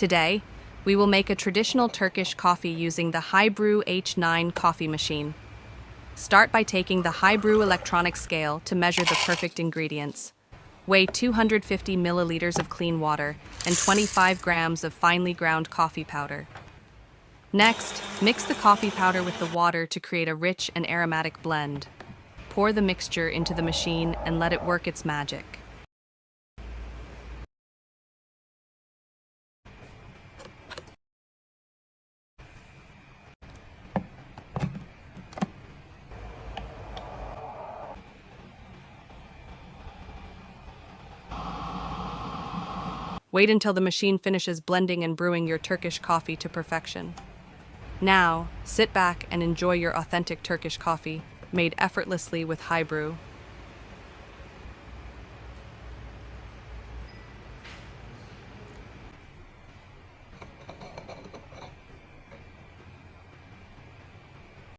Today, we will make a traditional Turkish coffee using the HiBREW H9 coffee machine. Start by taking the HiBREW electronic scale to measure the perfect ingredients. Weigh 250 milliliters of clean water and 25 grams of finely ground coffee powder. Next, mix the coffee powder with the water to create a rich and aromatic blend. Pour the mixture into the machine and let it work its magic. Wait until the machine finishes blending and brewing your Turkish coffee to perfection. Now, sit back and enjoy your authentic Turkish coffee, made effortlessly with HiBREW.